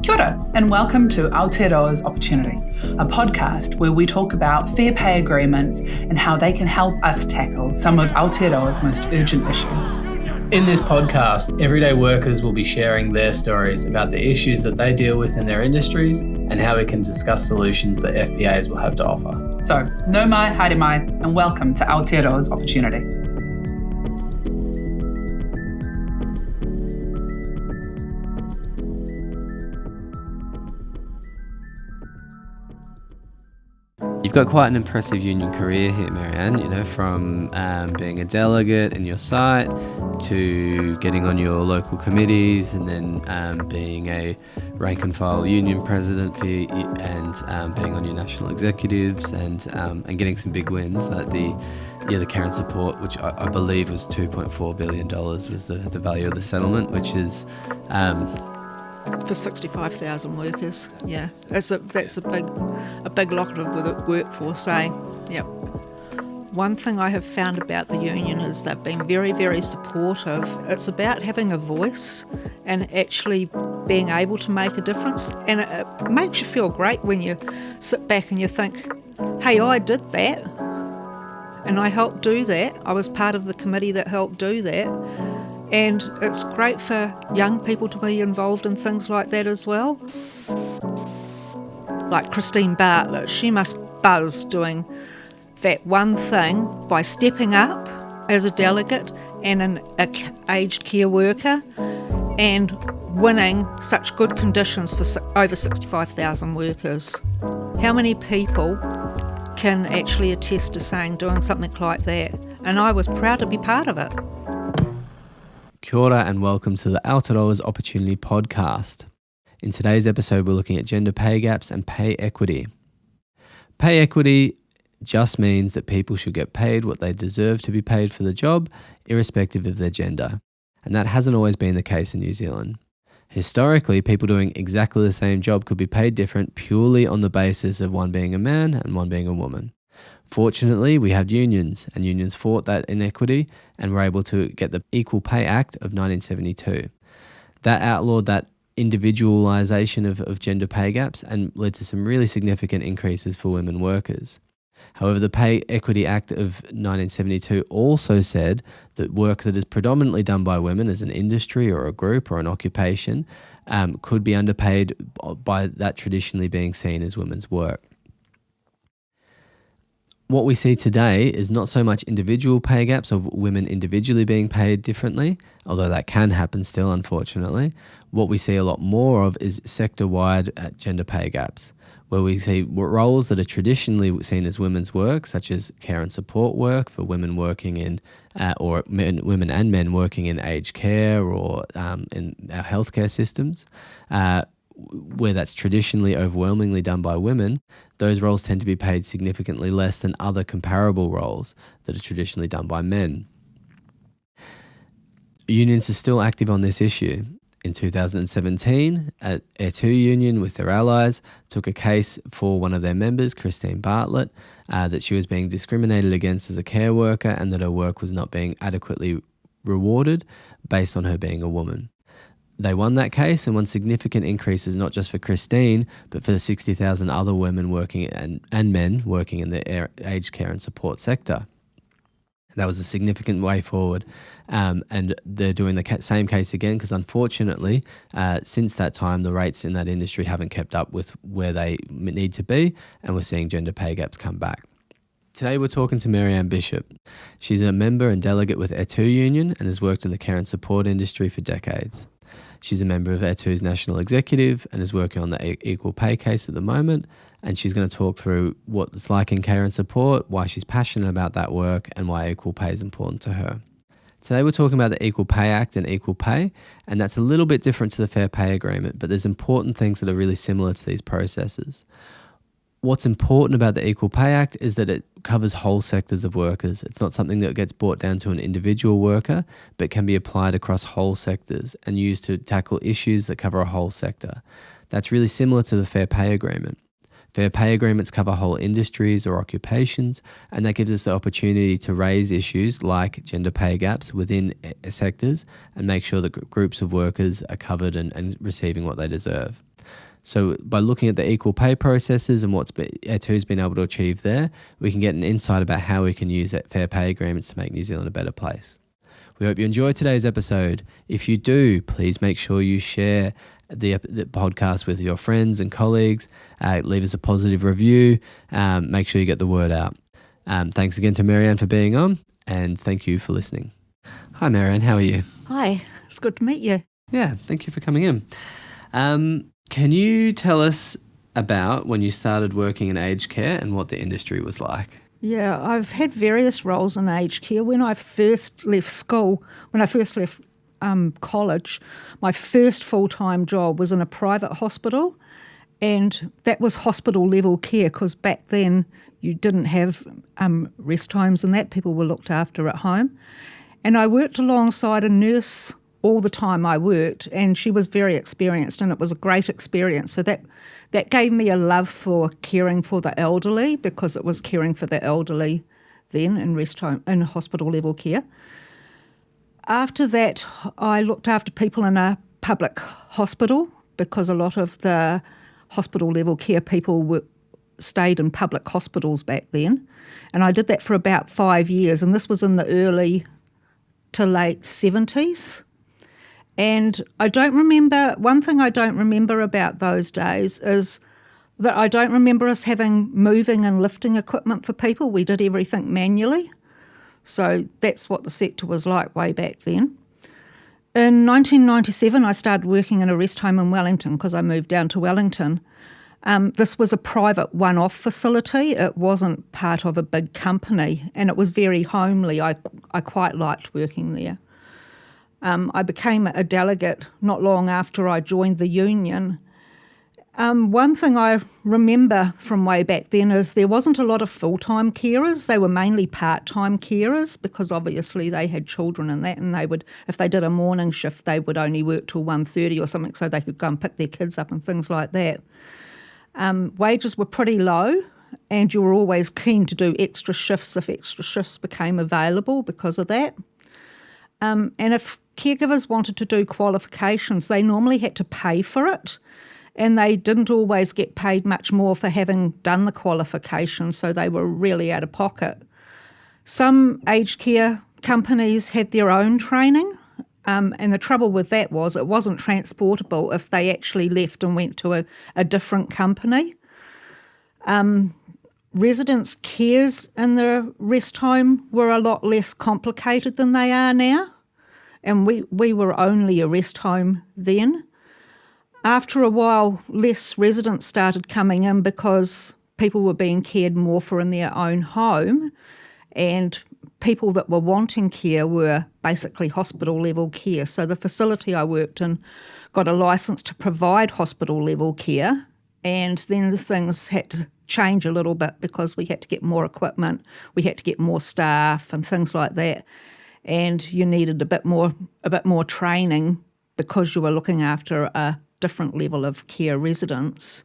Kia ora, and welcome to Aotearoa's Opportunity, a podcast where we talk about fair pay agreements and how they can help us tackle some of Aotearoa's most urgent issues. In this podcast, everyday workers will be sharing their stories about the issues that they deal with in their industries and how we can discuss solutions that FBAs will have to offer. So, no mai, haere mai, and welcome to Aotearoa's Opportunity. You've got quite an impressive union career here, Marianne, from being a delegate in your site to getting on your local committees and then being a rank and file union president and being on your national executives and getting some big wins like the care and support, which I believe was $2.4 billion was the value of the settlement, which is... for 65,000 workers, yeah. That's a big lot of workforce, eh? Yep. One thing I have found about the union is they've been very, very supportive. It's about having a voice and actually being able to make a difference. And it makes you feel great when you sit back and you think, hey, I did that. And I helped do that. I was part of the committee that helped do that. And it's great for young people to be involved in things like that as well. Like Christine Bartlett, she must buzz doing that one thing by stepping up as a delegate and an aged care worker and winning such good conditions for over 65,000 workers. How many people can actually attest to doing something like that? And I was proud to be part of it. Kia ora and welcome to the Aotearoa's Opportunity podcast. In today's episode, we're looking at gender pay gaps and pay equity. Pay equity just means that people should get paid what they deserve to be paid for the job, irrespective of their gender. And that hasn't always been the case in New Zealand. Historically, people doing exactly the same job could be paid different purely on the basis of one being a man and one being a woman. Fortunately, we had unions, and unions fought that inequity and were able to get the Equal Pay Act of 1972. That outlawed that individualisation of gender pay gaps and led to some really significant increases for women workers. However, the Pay Equity Act of 1972 also said that work that is predominantly done by women as an industry or a group or an occupation could be underpaid by that traditionally being seen as women's work. What we see today is not so much individual pay gaps of women individually being paid differently, although that can happen still, unfortunately. What we see a lot more of is sector-wide gender pay gaps, where we see roles that are traditionally seen as women's work, such as care and support work for women working in, women and men working in aged care or in our healthcare systems, where that's traditionally overwhelmingly done by women. Those roles tend to be paid significantly less than other comparable roles that are traditionally done by men. Unions are still active on this issue. In 2017, Aotearoa Union with their allies took a case for one of their members, Christine Bartlett, that she was being discriminated against as a care worker and that her work was not being adequately rewarded based on her being a woman. They won that case and won significant increases not just for Christine, but for the 60,000 other women working and men working in the aged care and support sector. That was a significant way forward. And they're doing the same case again because unfortunately, since that time, the rates in that industry haven't kept up with where they need to be, and we're seeing gender pay gaps come back. Today we're talking to Marianne Bishop. She's a member and delegate with Aotearoa Union and has worked in the care and support industry for decades. She's a member of Aotearoa's national executive and is working on the equal pay case at the moment, and she's going to talk through what it's like in care and support, why she's passionate about that work, and why equal pay is important to her. Today we're talking about the Equal Pay Act and equal pay, and that's a little bit different to the Fair Pay Agreement, but there's important things that are really similar to these processes. What's important about the Equal Pay Act is that it covers whole sectors of workers. It's not something that gets brought down to an individual worker, but can be applied across whole sectors and used to tackle issues that cover a whole sector. That's really similar to the Fair Pay Agreement. Fair pay agreements cover whole industries or occupations, and that gives us the opportunity to raise issues like gender pay gaps within sectors and make sure that groups of workers are covered and receiving what they deserve. So by looking at the equal pay processes and what Aotearoa's been able to achieve there, we can get an insight about how we can use that fair pay agreements to make New Zealand a better place. We hope you enjoyed today's episode. If you do, please make sure you share the podcast with your friends and colleagues. Leave us a positive review. Make sure you get the word out. Thanks again to Marianne for being on, and thank you for listening. Hi, Marianne. How are you? Hi, it's good to meet you. Yeah, thank you for coming in. Can you tell us about when you started working in aged care and what the industry was like? Yeah, I've had various roles in aged care. When I first left school, college, my first full-time job was in a private hospital, and that was hospital level care because back then you didn't have rest homes and that, people were looked after at home. And I worked alongside a nurse all the time I worked, and she was very experienced, and it was a great experience. So that gave me a love for caring for the elderly, because it was caring for the elderly then in rest home, in hospital level care. After that, I looked after people in a public hospital, because a lot of the hospital level care people stayed in public hospitals back then. And I did that for about 5 years, and this was in the early to late 70s. And one thing I don't remember about those days is that I don't remember us having moving and lifting equipment for people. We did everything manually. So that's what the sector was like way back then. In 1997, I started working in a rest home in Wellington because I moved down to Wellington. This was a private one-off facility. It wasn't part of a big company, and it was very homely. I quite liked working there. I became a delegate not long after I joined the union. One thing I remember from way back then is there wasn't a lot of full-time carers. They were mainly part-time carers because obviously they had children and that, and they would, if they did a morning shift, they would only work till 1:30 or something so they could go and pick their kids up and things like that. Wages were pretty low, and you were always keen to do extra shifts if extra shifts became available because of that. And if caregivers wanted to do qualifications, they normally had to pay for it, and they didn't always get paid much more for having done the qualifications, so they were really out of pocket. Some aged care companies had their own training, and the trouble with that was it wasn't transportable if they actually left and went to a different company. Residents' cares in the rest home were a lot less complicated than they are now, and we were only a rest home then. After a while, less residents started coming in because people were being cared more for in their own home, and people that were wanting care were basically hospital level care. So the facility I worked in got a licence to provide hospital level care, and then things had to change a little bit because we had to get more equipment, we had to get more staff and things like that, and you needed a bit more training because you were looking after a different level of care residents.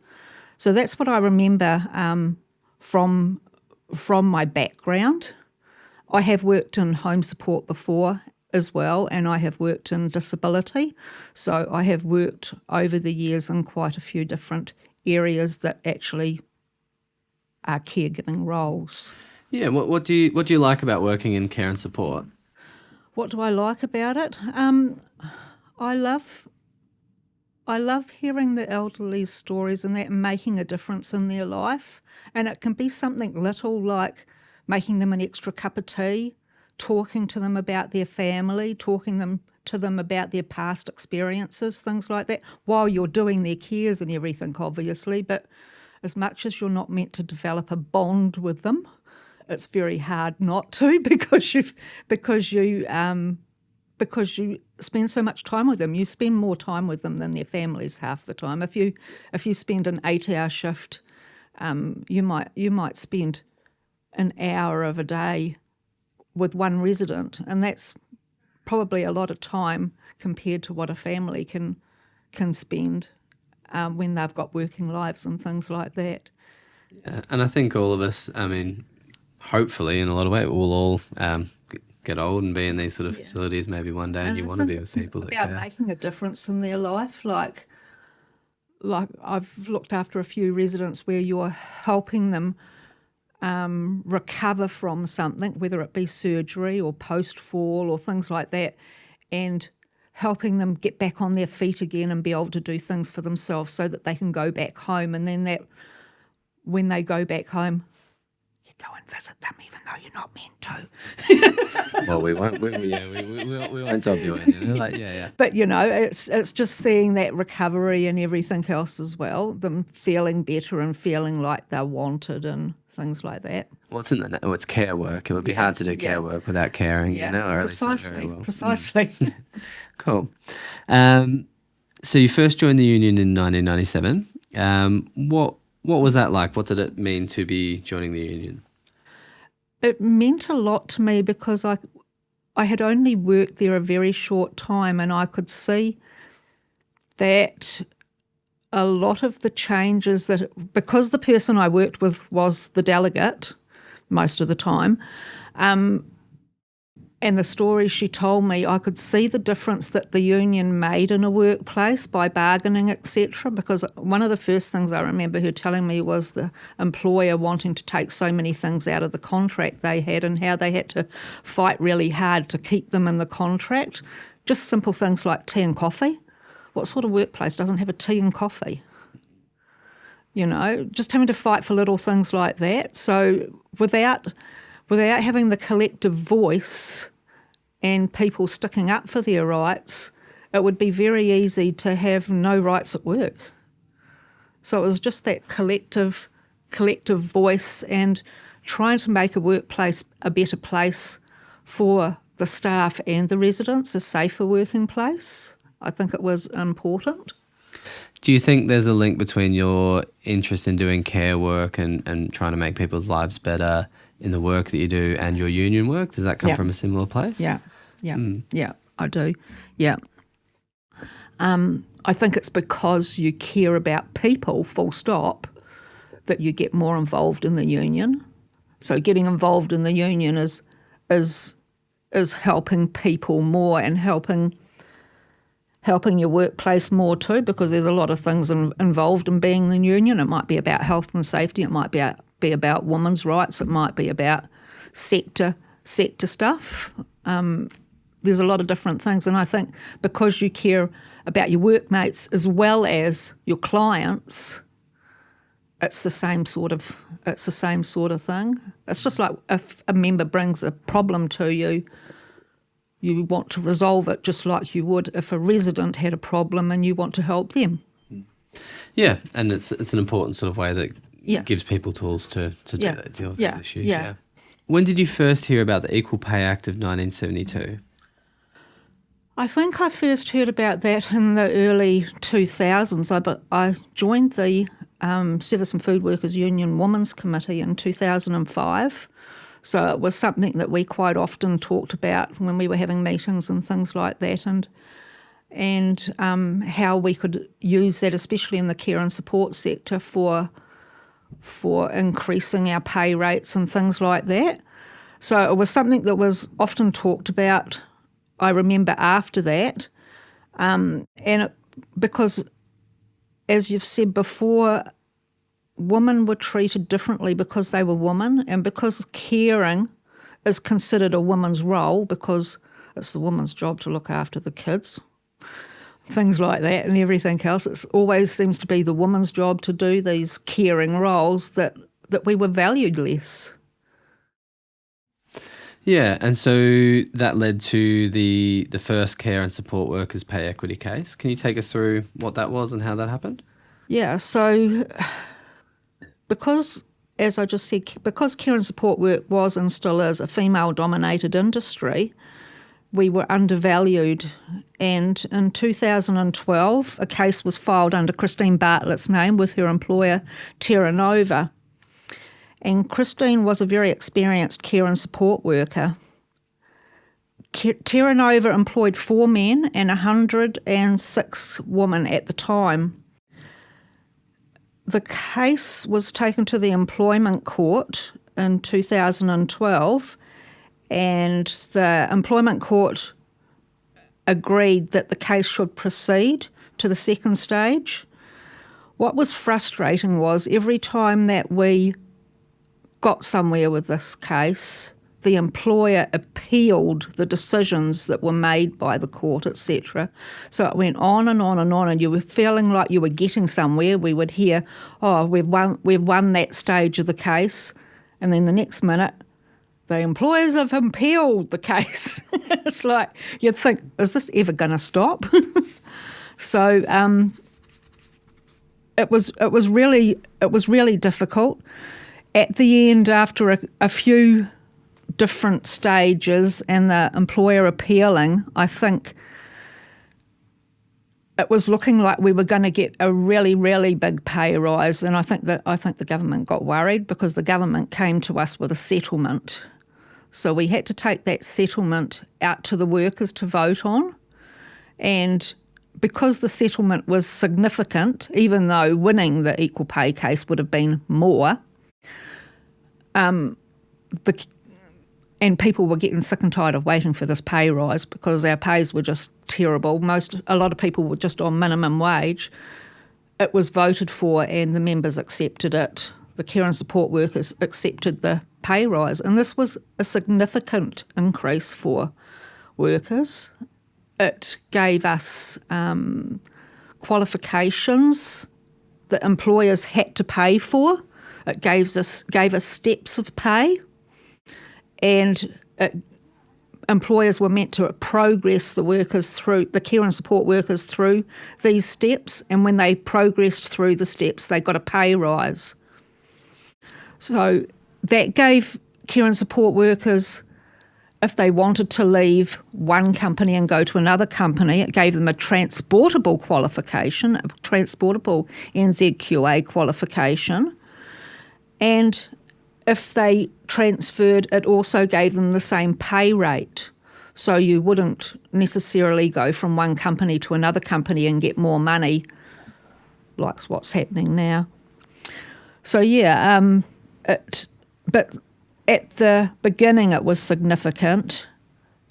So that's what I remember from my background. I have worked in home support before as well, and I have worked in disability. So I have worked over the years in quite a few different areas that actually are caregiving roles. Yeah, what do you like about working in care and support? What do I like about it? I love hearing the elderly's stories and that, and making a difference in their life. And it can be something little like making them an extra cup of tea, talking to them about their family, talking to them about their past experiences, things like that, while you're doing their cares and everything, obviously. But as much as you're not meant to develop a bond with them, it's very hard not to because you spend so much time with them. You spend more time with them than their families half the time. If you spend an 8-hour shift, you might spend an hour of a day with one resident, and that's probably a lot of time compared to what a family can spend when they've got working lives and things like that. Yeah, and I think all of us, I mean, hopefully in a lot of ways, we'll all get old and be in these sort of facilities maybe one day, and you want to be with people that about care. making a difference in their life. Like I've looked after a few residents where you're helping them recover from something, whether it be surgery or post-fall or things like that, and helping them get back on their feet again and be able to do things for themselves so that they can go back home. And then that, when they go back home, you go and visit them even though you're not meant to. Well, we won't. We won't stop doing it. Like, yeah. But it's just seeing that recovery and everything else as well. Them feeling better and feeling like they're wanted and things like that. Well, it's care work. It would be hard to do care work without caring, or at least not very well. Precisely. Cool. So you first joined the union in 1997. What was that like? What did it mean to be joining the union? It meant a lot to me because I had only worked there a very short time, and I could see that a lot of the changes because the person I worked with was the delegate most of the time, and the stories she told me, I could see the difference that the union made in a workplace by bargaining, etc. Because one of the first things I remember her telling me was the employer wanting to take so many things out of the contract they had and how they had to fight really hard to keep them in the contract. Just simple things like tea and coffee. What sort of workplace doesn't have a tea and coffee? Just having to fight for little things like that. So without having the collective voice and people sticking up for their rights, it would be very easy to have no rights at work. So it was just that collective voice and trying to make a workplace a better place for the staff and the residents, a safer working place. I think it was important. Do you think there's a link between your interest in doing care work and trying to make people's lives better in the work that you do and your union work? Does that come from a similar place? Yeah, I do. Yeah. I think it's because you care about people, full stop, that you get more involved in the union. So getting involved in the union is helping people more and helping your workplace more too, because there's a lot of things involved in being in the union. It might be about health and safety. It might be about women's rights. It might be about sector stuff. There's a lot of different things, and I think because you care about your workmates as well as your clients, it's the same sort of thing. It's just like if a member brings a problem to you, you want to resolve it just like you would if a resident had a problem and you want to help them. Yeah, and it's an important sort of way that gives people tools to deal with these issues. Yeah. When did you first hear about the Equal Pay Act of 1972? I think I first heard about that in the early 2000s. I joined the Service and Food Workers Union Women's Committee in 2005. So it was something that we quite often talked about when we were having meetings and things like that, and how we could use that, especially in the care and support sector, for increasing our pay rates and things like that. So it was something that was often talked about, I remember, after that. Because, as you've said before, women were treated differently because they were women, and because caring is considered a woman's role because it's the woman's job to look after the kids, things like that and everything else. It always seems to be the woman's job to do these caring roles that we were valued less. Yeah, and so that led to the first care and support workers pay equity case. Can you take us through what that was and how that happened? Yeah, so because, as I just said, because care and support work was and still is a female-dominated industry, we were undervalued. And in 2012, a case was filed under Christine Bartlett's name with her employer, Aotearoa. And Christine was a very experienced care and support worker. Aotearoa employed 4 men and 106 women at the time. the case was taken to the Employment Court in 2012, and the Employment Court agreed that the case should proceed to the second stage. What was frustrating was every time that we got somewhere with this case, the employer appealed the decisions that were made by the court, etc. So it went on and on and on, and you were feeling like you were getting somewhere. We would hear, oh, we've won that stage of the case, and then the next minute, the employers have appealed the case. It's like you'd think, is this ever going to stop? So it was really difficult. At the end, after a few different stages and the employer appealing, I think it was looking like we were going to get a really, really big pay rise, and I think the government got worried because the government came to us with a settlement. So we had to take that settlement out to the workers to vote on, and because the settlement was significant, even though winning the equal pay case would have been more, and people were getting sick and tired of waiting for this pay rise because our pays were just terrible. A lot of people were just on minimum wage. It was voted for and the members accepted it. The care and support workers accepted the pay rise, and this was a significant increase for workers. It gave us qualifications that employers had to pay for. It gave us steps of pay, and employers were meant to progress the care and support workers through these steps, and when they progressed through the steps, they got a pay rise. So that gave care and support workers, if they wanted to leave one company and go to another company, it gave them a transportable qualification, a transportable NZQA qualification. And if they transferred, it also gave them the same pay rate. So you wouldn't necessarily go from one company to another company and get more money, like what's happening now. So but at the beginning it was significant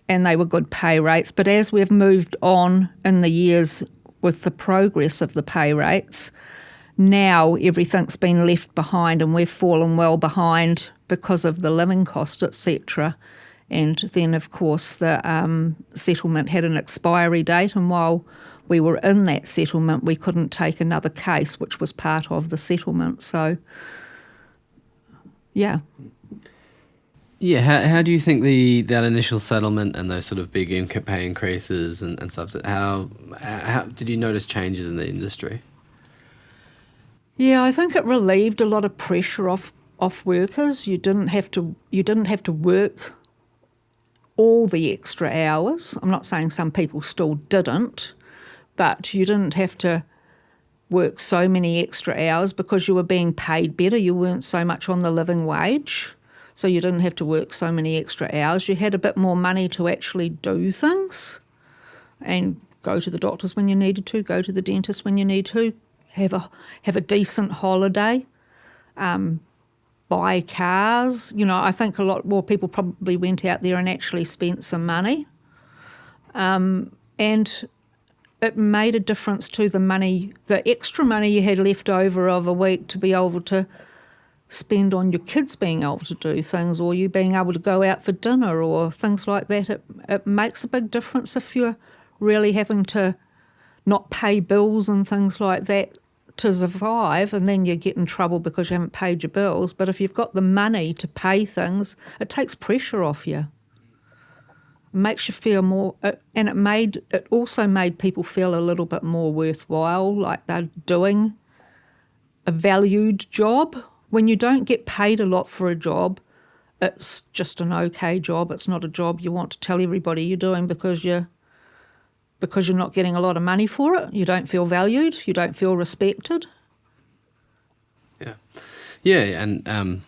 and they were good pay rates, but as we've moved on in the years with the progress of the pay rates, now everything's been left behind and we've fallen well behind because of the living cost, etc. And then, of course, the settlement had an expiry date, and while we were in that settlement, we couldn't take another case, which was part of the settlement. So, yeah. Yeah, how do you think that initial settlement and those sort of big pay increases and stuff, how did you notice changes in the industry? Yeah, I think it relieved a lot of pressure off workers. You didn't have to work all the extra hours. I'm not saying some people still didn't, but you didn't have to work so many extra hours because you were being paid better. You weren't so much on the living wage, so you didn't have to work so many extra hours. You had a bit more money to actually do things and go to the doctors when you needed to, go to the dentist when you need to, have a decent holiday, buy cars. You know, I think a lot more people probably went out there and actually spent some money. And it made a difference to the money, the extra money you had left over of a week to be able to spend on your kids being able to do things, or you being able to go out for dinner or things like that. It makes a big difference if you're really having to not pay bills and things like that to survive, and then you get in trouble because you haven't paid your bills. But if you've got the money to pay things, it takes pressure off you. It makes you feel more, and it also made people feel a little bit more worthwhile, like they're doing a valued job. When you don't get paid a lot for a job, it's just an okay job. It's not a job you want to tell everybody you're doing because you're not getting a lot of money for it. You don't feel valued. You don't feel respected. Yeah, and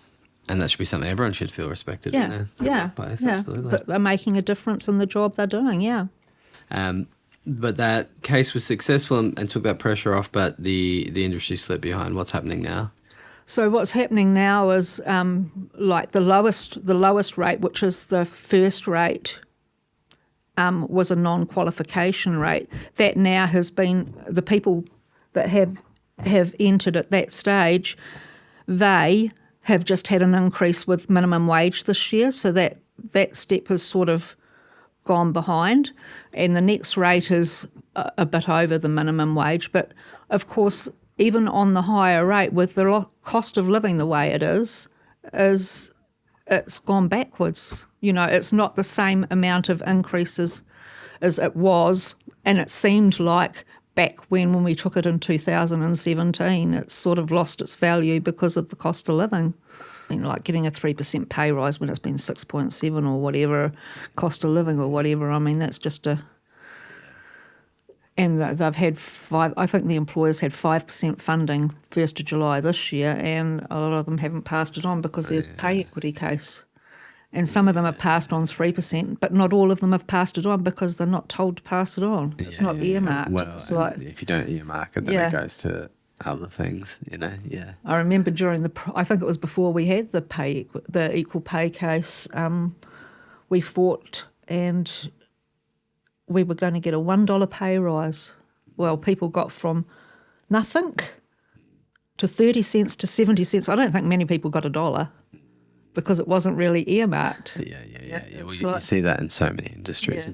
that should be something everyone should feel respected in their workplace. Absolutely. But they're making a difference in the job they're doing. Yeah. But that case was successful and took that pressure off, but the industry slipped behind. What's happening now? So what's happening now is like the lowest rate, which is the first rate, was a non-qualification rate. That now has been, the people that have entered at that stage, they have just had an increase with minimum wage this year, so that step has sort of gone behind, and the next rate is a bit over the minimum wage. But of course, even on the higher rate, with the cost of living the way it is it's gone backwards. It's not the same amount of increases as it was, and it seemed like back when we took it in 2017, it's sort of lost its value because of the cost of living. Like getting a 3% pay rise when it's been 6.7 or whatever, cost of living or whatever, that's just and they've had I think the employers had 5% funding 1st of July this year, and a lot of them haven't passed it on because there's the pay equity case. And some of them have passed on 3%, but not all of them have passed it on because they're not told to pass it on. It's not earmarked. Well, it's like, if you don't earmark it, then it goes to other things, I remember during I think it was before we had the equal pay case, we fought and we were going to get a $1 pay rise. Well, people got from nothing to 30 cents to 70 cents. I don't think many people got $1 because it wasn't really earmarked. Yeah. Well, you see that in so many industries,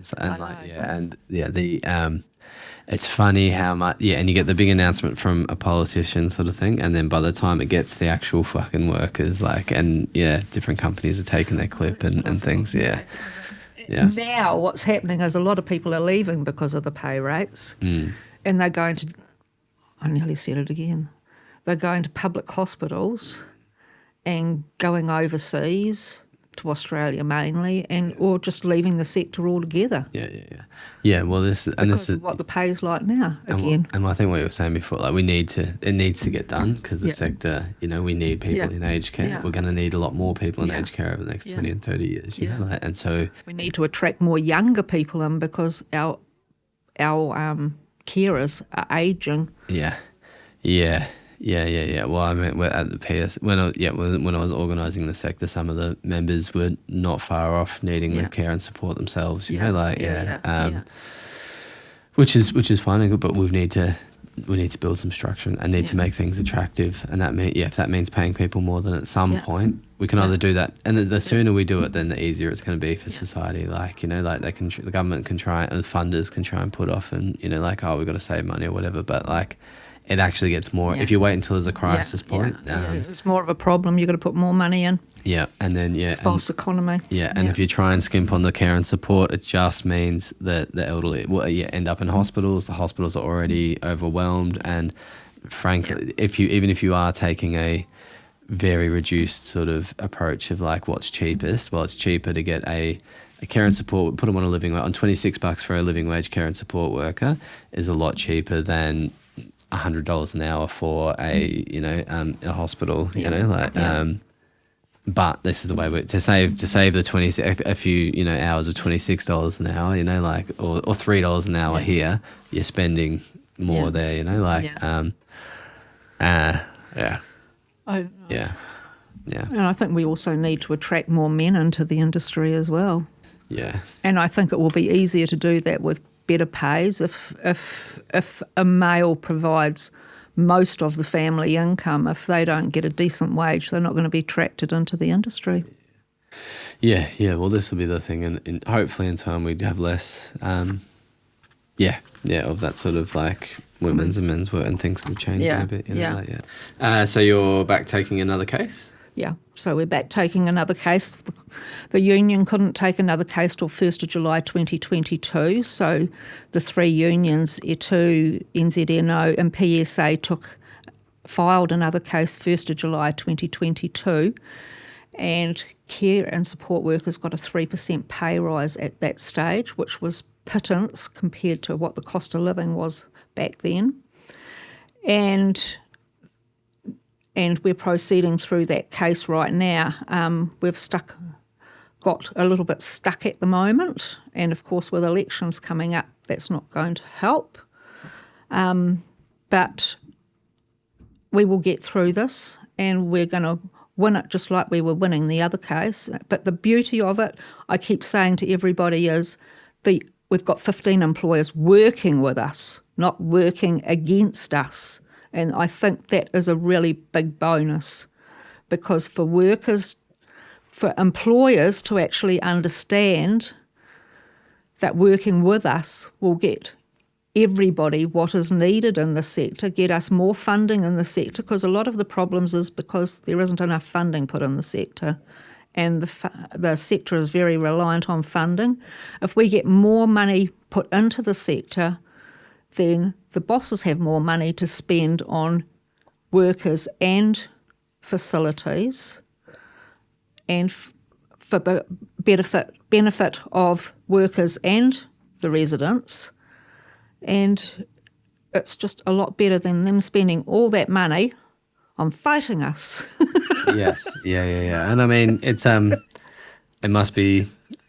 it's funny how much, and you get the big announcement from a politician sort of thing, and then by the time it gets the actual fucking workers, different companies are taking their clip and things, Yeah. Now what's happening is a lot of people are leaving because of the pay rates, and they're going to, I nearly said it again, they're going to public hospitals and going overseas to Australia mainly, or just leaving the sector altogether. Yeah. Well, this is what the pay is like now again. And I think what you were saying before, it needs to get done because the sector, we need people in aged care. We're going to need a lot more people in aged care over the next 20 and 30 years. And so we need to attract more younger people in because our carers are aging. Yeah. Well, we're at the PS when I was organising the sector, some of the members were not far off needing the care and support themselves. Which is fine and good, but we need to build some structure and need to make things attractive, and that if that means paying people more, then at some point we can either do that, and the sooner we do it, then the easier it's going to be for society. The government can try and funders can try and put off and we've got to save money or whatever, but it actually gets more if you wait until there's a crisis point. It's more of a problem. You've got to put more money in. And then false economy. If you try and skimp on the care and support, it just means that the elderly end up in hospitals. The hospitals are already overwhelmed, and frankly, if you are taking a very reduced sort of approach of what's cheapest, well, it's cheaper to get a care and support, put them on a living wage, on $26 for a living wage care and support worker is a lot cheaper than $100 an hour for a hospital. But this is the way to save the a few hours of $26 an hour, or $3 an hour here, you're spending more there, And I think we also need to attract more men into the industry as well. And I think it will be easier to do that with better pays if a male provides most of the family income. If they don't get a decent wage, they're not going to be attracted into the industry. Well, this will be the thing, and hopefully in time we'd have less of that sort of women's and men's work, and things will change a bit. So you're back taking another case? So we're back taking another case. The union couldn't take another case till 1st of July 2022, so the three unions, E2, NZNO and PSA filed another case 1st of July 2022, and care and support workers got a 3% pay rise at that stage, which was pittance compared to what the cost of living was back then. And we're proceeding through that case right now. We've stuck got a little bit stuck at the moment, and of course with elections coming up, that's not going to help. But we will get through this, and we're going to win it just like we were winning the other case. But the beauty of it, I keep saying to everybody, is we've got 15 employers working with us, not working against us. And I think that is a really big bonus, because for employers to actually understand that working with us will get everybody what is needed in the sector, get us more funding in the sector, because a lot of the problems is because there isn't enough funding put in the sector, and the sector is very reliant on funding. If we get more money put into the sector, then the bosses have more money to spend on workers and facilities, and for the benefit of workers and the residents. And it's just a lot better than them spending all that money on fighting us. Yes, yeah. And I mean, it must be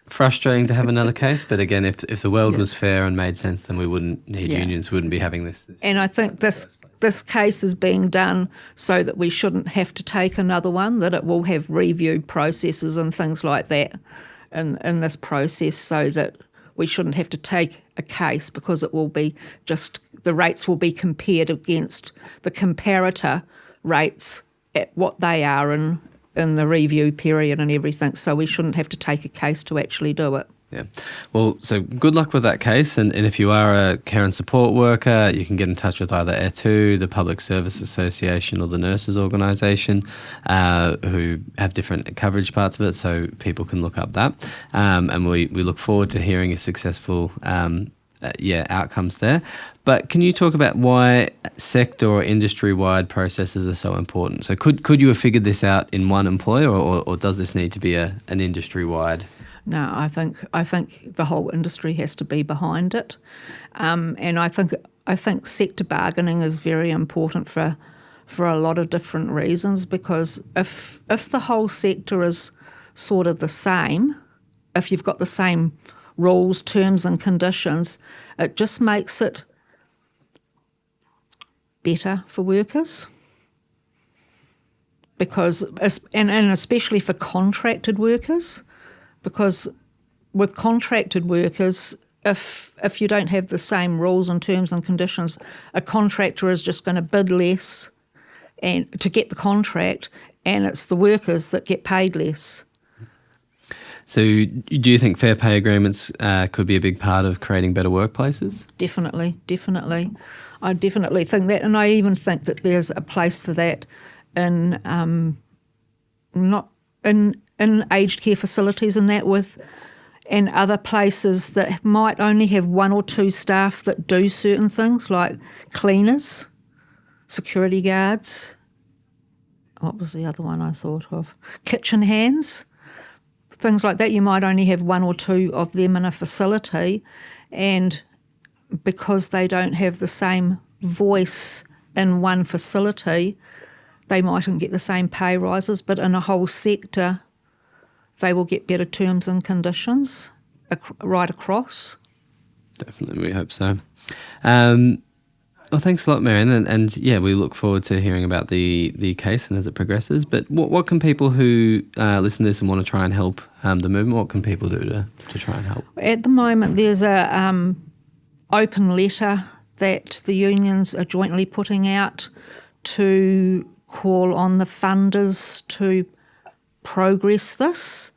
frustrating to have another case, but again, if the world was fair and made sense, then we wouldn't need unions, we wouldn't be having this. And I think this case is being done so that we shouldn't have to take another one, that it will have review processes and things like that in this process, so that we shouldn't have to take a case, because it will be just the rates will be compared against the comparator rates at what they are in the review period and everything. So we shouldn't have to take a case to actually do it. Yeah. Well, so good luck with that case. And if you are a care and support worker, you can get in touch with either Aotearoa, the Public Service Association, or the Nurses Organisation, who have different coverage parts of it, so people can look up that. And we look forward to hearing a successful outcomes there. But can you talk about why sector or industry-wide processes are so important? So could you have figured this out in one employer, or does this need to be an industry-wide? No, I think the whole industry has to be behind it, and I think sector bargaining is very important for a lot of different reasons. Because if the whole sector is sort of the same, if you've got the same rules, terms and conditions, it just makes it better for workers. Because and especially for contracted workers. Because with contracted workers, if you don't have the same rules and terms and conditions, a contractor is just going to bid less and to get the contract, and it's the workers that get paid less. So do you think fair pay agreements could be a big part of creating better workplaces? Definitely. I definitely think that, and I even think that there's a place for that in aged care facilities and that and other places that might only have one or two staff that do certain things, like cleaners, security guards. What was the other one I thought of? Kitchen hands, things like that. You might only have one or two of them in a facility, and because they don't have the same voice in one facility, they mightn't get the same pay rises, but in a whole sector, they will get better terms and conditions right across. Definitely, we hope so. Well, thanks a lot, Marianne, and we look forward to hearing about the case and as it progresses. But what can people who listen to this and want to try and help the movement, what can people do to try and help? At the moment, there's a open letter that the unions are jointly putting out to call on the funders to progress this.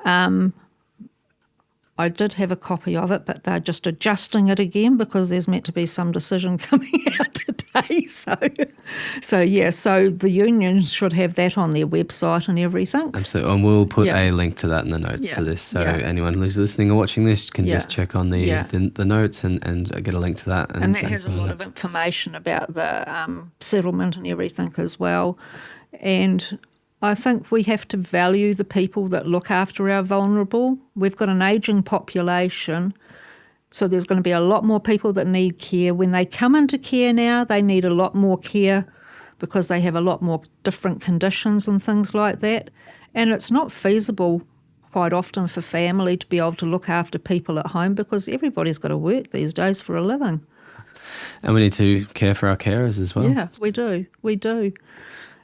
I did have a copy of it, but they're just adjusting it again because there's meant to be some decision coming out today. So the unions should have that on their website and everything. Absolutely, and we'll put a link to that in the notes to this, so anyone who's listening or watching this can just check on the notes and get a link to that. And that has a lot of information about the settlement and everything as well. And I think we have to value the people that look after our vulnerable. We've got an ageing population, so there's going to be a lot more people that need care. When they come into care now, they need a lot more care because they have a lot more different conditions and things like that. And it's not feasible quite often for family to be able to look after people at home, because everybody's got to work these days for a living. And we need to care for our carers as well. Yeah, we do.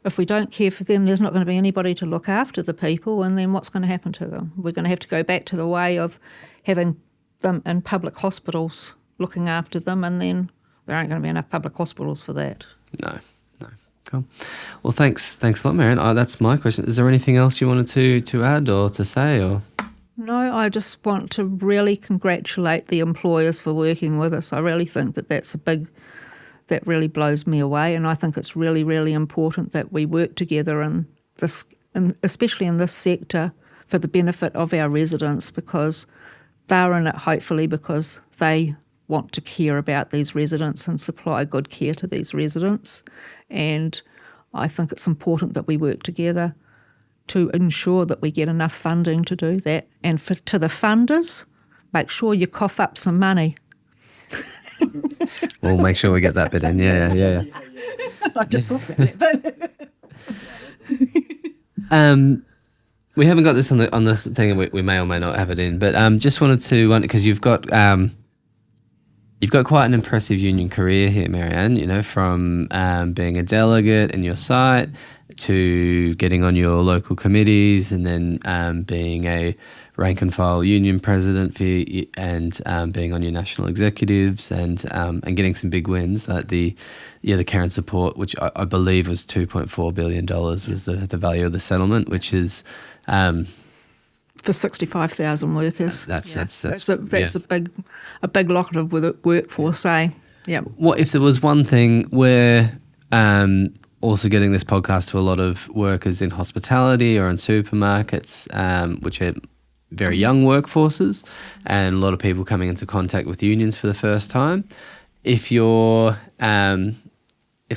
If we don't care for them, there's not going to be anybody to look after the people, and then what's going to happen to them? We're going to have to go back to the way of having them in public hospitals looking after them, and then there aren't going to be enough public hospitals for that. No. Cool. Well, thanks a lot, Marianne. That's my question. Is there anything else you wanted to add or to say? Or No, I just want to really congratulate the employers for working with us. I really think that really blows me away, and I think it's really, really important that we work together in this, especially in this sector, for the benefit of our residents, because they're in it hopefully because they want to care about these residents and supply good care to these residents. And I think it's important that we work together to ensure that we get enough funding to do that. And to the funders, make sure you cough up some money. We'll make sure we get that bit in. Yeah. I just thought about that. We haven't got this on this thing. We may or may not have it in, but just wanted to, because you've got quite an impressive union career here, Marianne. You know, from being a delegate in your site to getting on your local committees, and then being a rank and file union president and being on your national executives, and getting some big wins like the care and support, which I believe was $2.4 billion was the value of the settlement, which is for 65,000 workers. That's a big lot of workforce, eh? Yeah. What if there was one thing where also getting this podcast to a lot of workers in hospitality or in supermarkets, which are very young workforces, and a lot of people coming into contact with unions for the first time. If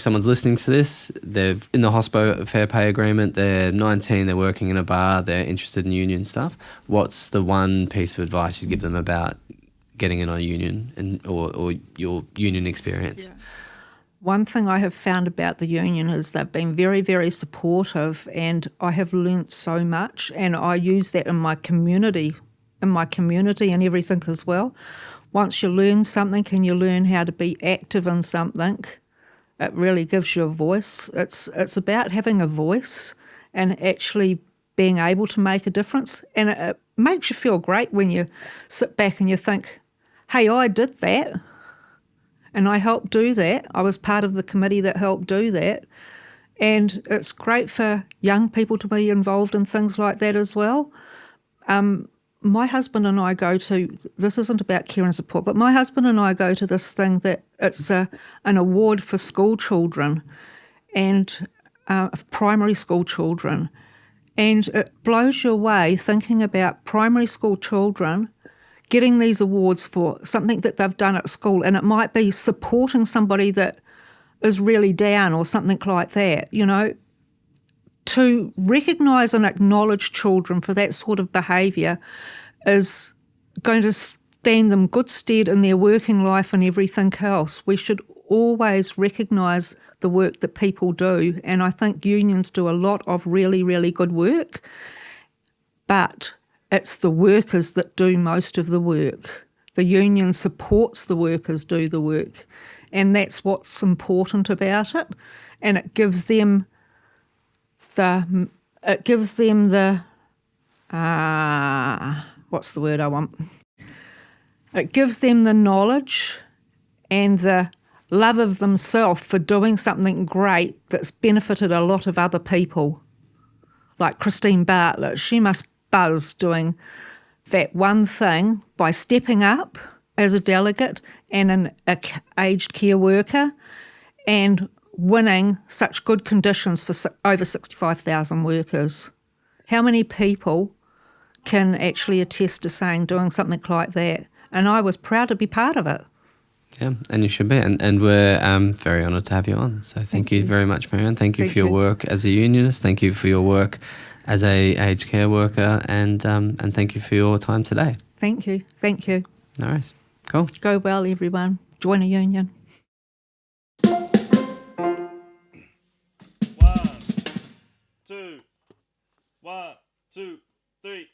someone's listening to this, they're in the hospo fair pay agreement, they're 19, they're working in a bar, they're interested in union stuff, what's the one piece of advice you'd give them about getting in on a union or your union experience? Yeah. One thing I have found about the union is they've been very, very supportive, and I have learnt so much, and I use that in my community and everything as well. Once you learn something and you learn how to be active in something, it really gives you a voice. It's about having a voice and actually being able to make a difference. And it makes you feel great when you sit back and you think, hey, I did that and I helped do that. I was part of the committee that helped do that. And it's great for young people to be involved in things like that as well. My husband and I go to, this isn't about care and support, but my husband and I go to this thing that it's an award for school children and primary school children. And it blows you away thinking about primary school children getting these awards for something that they've done at school. And it might be supporting somebody that is really down or something like that, you know. To recognise and acknowledge children for that sort of behaviour is going to stand them good stead in their working life and everything else. We should always recognise the work that people do, and I think unions do a lot of really, really good work, but it's the workers that do most of the work. The union supports the workers do the work, and that's what's important about it, and it gives them what's the word I want? It gives them the knowledge and the love of themselves for doing something great that's benefited a lot of other people. Like Christine Bartlett, she must buzz doing that one thing by stepping up as a delegate and an aged care worker and winning such good conditions for over 65,000 workers. How many people can actually attest to doing something like that? And I was proud to be part of it. Yeah, and you should be. And we're very honoured to have you on. So thank you very much, Marianne. Thank you for your work as a unionist. Thank you for your work as a aged care worker. And thank you for your time today. Thank you. All right. Cool. Go well, everyone. Join a union. 1, 2, 3